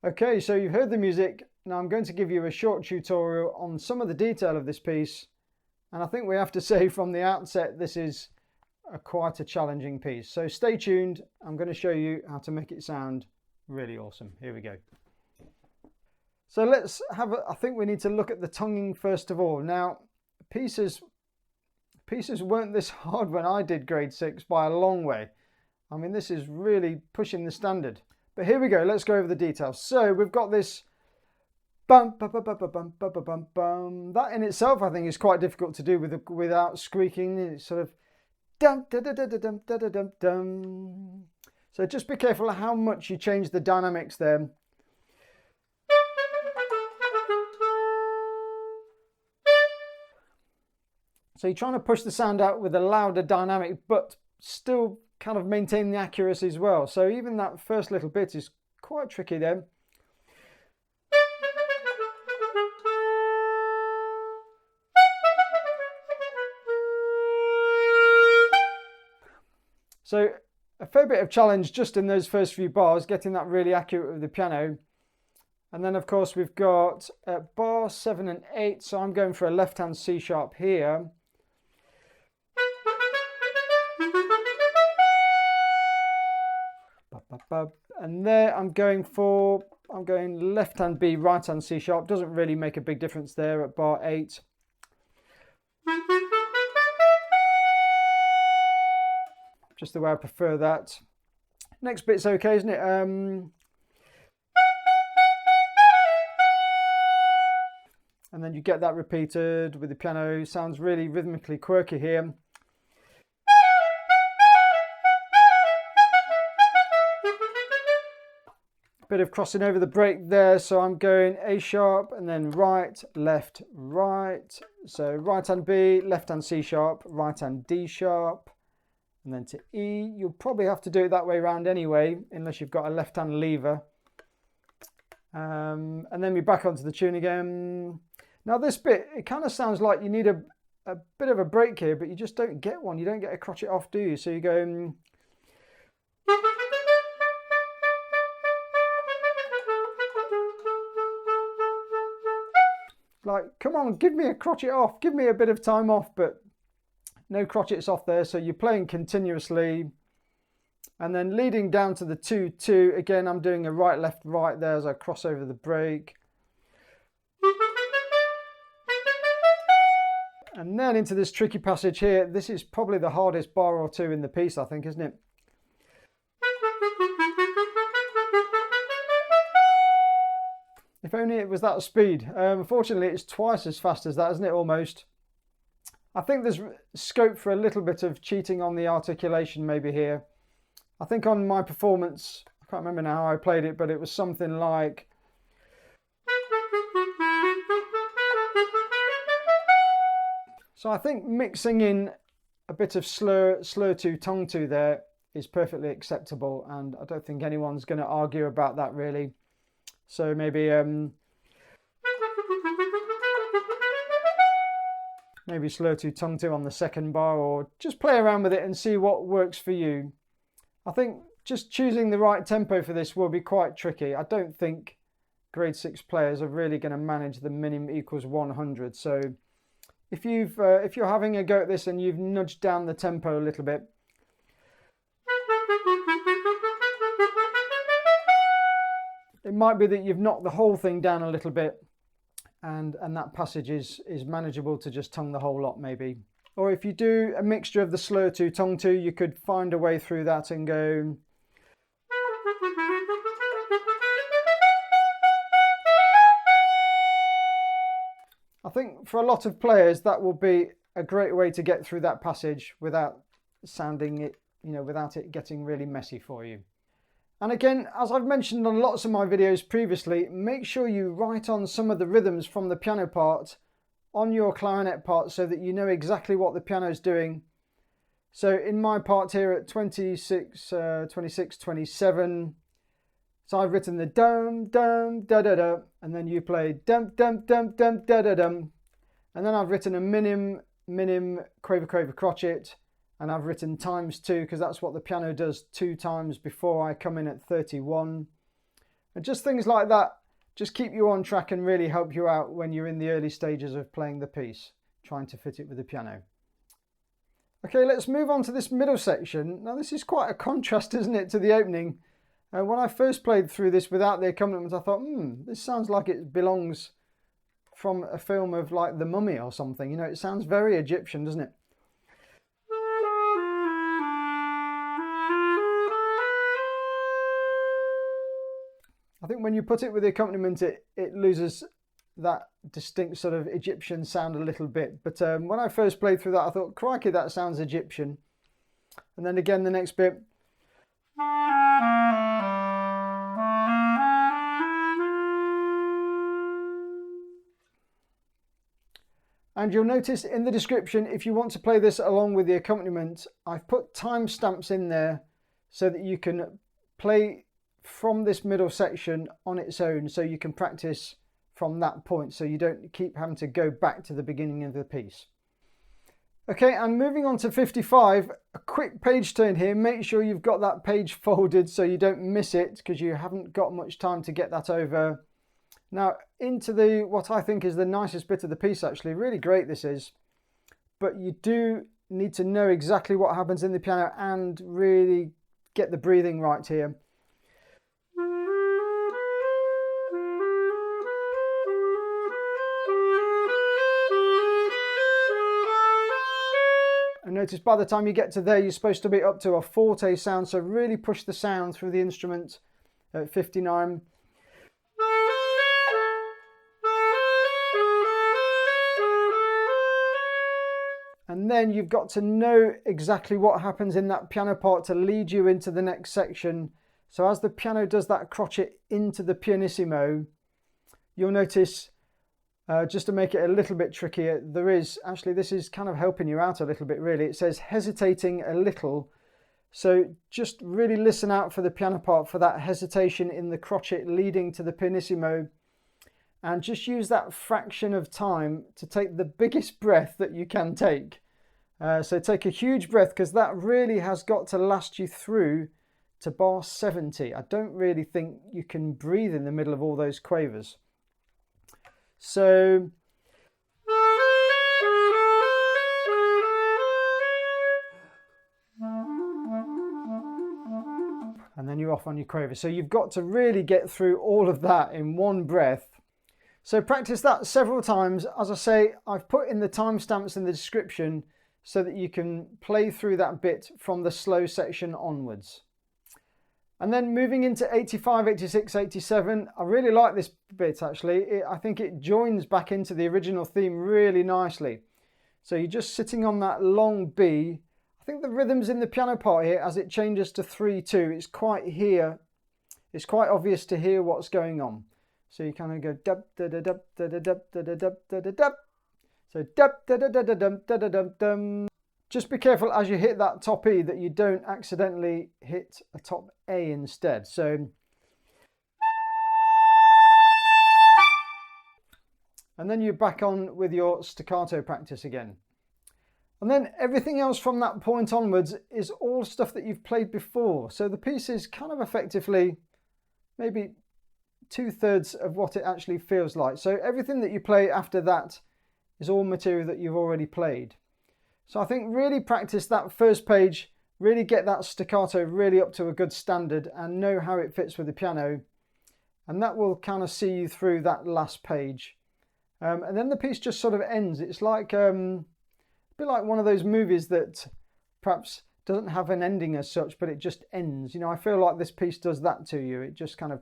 Okay, so you've heard the music. Now I'm going to give you a short tutorial on some of the detail of this piece. And I think we have to say from the outset, this is quite a challenging piece. So stay tuned. I'm going to show you how to make it sound really awesome. Here we go. So let's have I think we need to look at the tonguing first of all. Now, pieces weren't this hard when I did grade 6 by a long way. I mean, this is really pushing the standard. But here we go, let's go over the details. So we've got this bum, bum, bum, bum, bum, bum, bum, bum, bum. That in itself I think is quite difficult to do without squeaking. It's sort of dum, da, da, da, da, dum, da, da, dum, dum. So just be careful how much you change the dynamics there. So you're trying to push the sound out with a louder dynamic, but still kind of maintain the accuracy as well. So even that first little bit is quite tricky then. So a fair bit of challenge just in those first few bars, getting that really accurate with the piano. And then of course we've got bar 7 and 8, so I'm going for a left hand C sharp here. And there I'm going left hand B, right hand C sharp. Doesn't really make a big difference there at bar 8. Just the way I prefer that. Next bit's okay, isn't it? And then you get that repeated with the piano. Sounds really rhythmically quirky here. Bit of crossing over the break there, so I'm going A sharp and then right, left, right. So right hand B, left hand C sharp, right hand D sharp, and then to E. You'll probably have to do it that way around anyway, unless you've got a left hand lever. And then we're back onto the tune again. Now this bit, it kind of sounds like you need a bit of a break here, but you just don't get one. You don't get a crotchet off, do you? So you go... like, come on, give me a crotchet off, give me a bit of time off, but no crotchets off there. So you're playing continuously and then leading down to the 2-2. Again, I'm doing a right, left, right there as I cross over the break. And then into this tricky passage here. This is probably the hardest bar or two in the piece, I think, isn't it? If only it was that speed. Unfortunately, it's twice as fast as that, isn't it, almost? I think there's scope for a little bit of cheating on the articulation maybe here. I think on my performance, I can't remember now how I played it, but it was something like... So I think mixing in a bit of slur to, tongue to there is perfectly acceptable, and I don't think anyone's going to argue about that really. So maybe maybe slur to, tongue to on the second bar, or just play around with it and see what works for you. I think just choosing the right tempo for this will be quite tricky. I don't think grade 6 players are really going to manage the minim equals 100. So if you're having a go at this and you've nudged down the tempo a little bit, it might be that you've knocked the whole thing down a little bit, and that passage is manageable to just tongue the whole lot maybe. Or if you do a mixture of the slur to, tongue to, you could find a way through that and go... I think for a lot of players that will be a great way to get through that passage without sounding it, without it getting really messy for you. And again, as I've mentioned on lots of my videos previously, make sure you write on some of the rhythms from the piano part on your clarinet part so that you know exactly what the piano is doing. So in my part here at 26, 27, so I've written the dum, dum, da, da, da, and then you play dum, dum, dum, dum, da, da, dum. And then I've written a minim, quaver, quaver, crotchet. And I've written ×2 because that's what the piano does 2 times before I come in at 31. And just things like that just keep you on track and really help you out when you're in the early stages of playing the piece, trying to fit it with the piano. Okay, let's move on to this middle section. Now this is quite a contrast, isn't it, to the opening. When I first played through this without the accompaniment, I thought, this sounds like it belongs from a film of like The Mummy or something. It sounds very Egyptian, doesn't it? I think when you put it with the accompaniment, it loses that distinct sort of Egyptian sound a little bit. But when I first played through that, I thought, crikey, that sounds Egyptian. And then again, the next bit. And you'll notice in the description, if you want to play this along with the accompaniment, I've put timestamps in there so that you can play from this middle section on its own, so you can practice from that point, so you don't keep having to go back to the beginning of the piece. Okay, and moving on to 55, a quick page turn here. Make sure you've got that page folded so you don't miss it, because you haven't got much time to get that over. Now into what I think is the nicest bit of the piece, actually. Really great this is, but you do need to know exactly what happens in the piano and really get the breathing right here. And notice by the time you get to there, you're supposed to be up to a forte sound, so really push the sound through the instrument at 59. And then you've got to know exactly what happens in that piano part to lead you into the next section. So as the piano does that crotchet into the pianissimo, you'll notice, just to make it a little bit trickier, there is, actually this is kind of helping you out a little bit really. It says hesitating a little. So just really listen out for the piano part for that hesitation in the crotchet leading to the pianissimo. And just use that fraction of time to take the biggest breath that you can take. So take a huge breath, because that really has got to last you through to bar 70. I don't really think you can breathe in the middle of all those quavers. So and then you're off on your quaver. So you've got to really get through all of that in one breath. So practice that several times. As I say, I've put in the timestamps in the description so that you can play through that bit from the slow section onwards. And then moving into 85, 86, 87, I really like this bit actually. I think it joins back into the original theme really nicely. So you're just sitting on that long B. I think the rhythm's in the piano part here as it changes to 3-2. It's quite here. It's quite obvious to hear what's going on. So you kind of go dub da da dub da da dub da da dub da da dub. So dub da da da da dum da da dum dum. Just be careful as you hit that top E that you don't accidentally hit a top A instead. So and then you're back on with your staccato practice again. And then everything else from that point onwards is all stuff that you've played before. So the piece is kind of effectively maybe 2/3 of what it actually feels like. So everything that you play after that is all material that you've already played. So I think really practice that first page, really get that staccato really up to a good standard and know how it fits with the piano. And that will kind of see you through that last page. And then the piece just sort of ends. It's like a bit like one of those movies that perhaps doesn't have an ending as such, but it just ends. You know, I feel like this piece does that to you. It just kind of,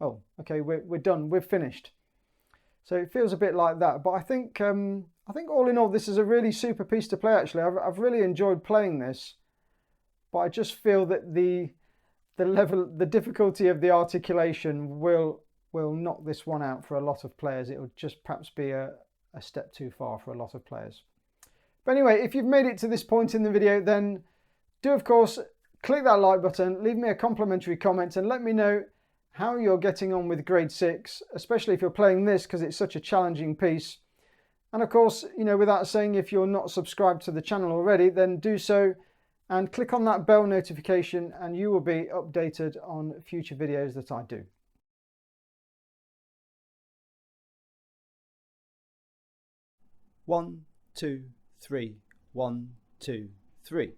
oh, okay, we're done, we're finished. So it feels a bit like that. But I think all in all, this is a really super piece to play. Actually, I've really enjoyed playing this, but I just feel that the difficulty of the articulation will knock this one out for a lot of players. It will just perhaps be a step too far for a lot of players. But anyway, if you've made it to this point in the video, then do of course click that like button, leave me a complimentary comment, and let me know how you're getting on with grade 6, especially if you're playing this because it's such a challenging piece. And of course, you know, without saying, if you're not subscribed to the channel already, then do so and click on that bell notification and you will be updated on future videos that I do. One, two, three. 1, 2, 3.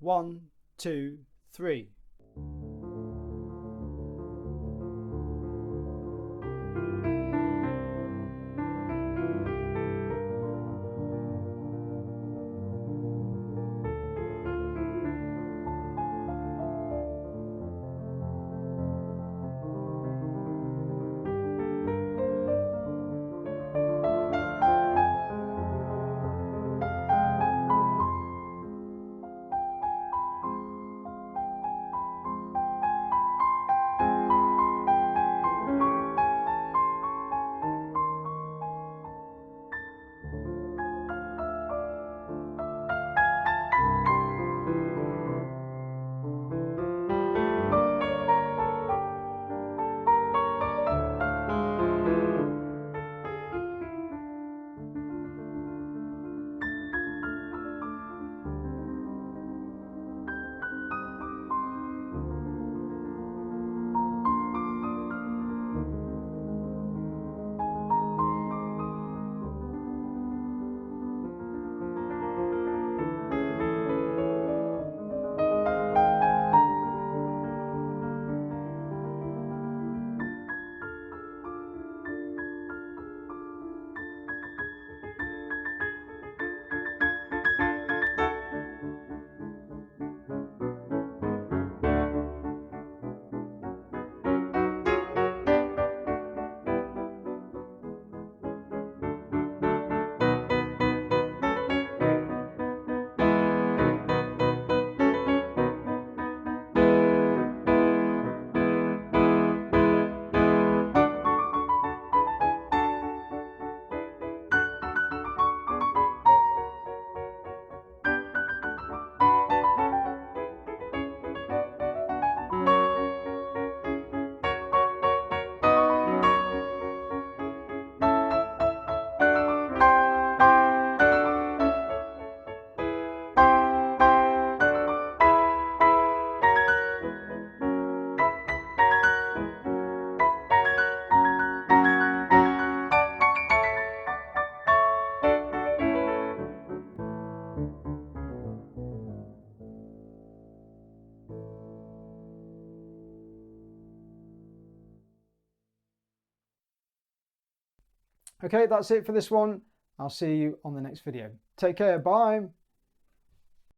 One, two, three. Okay, that's it for this one. I'll see you on the next video. Take care, bye.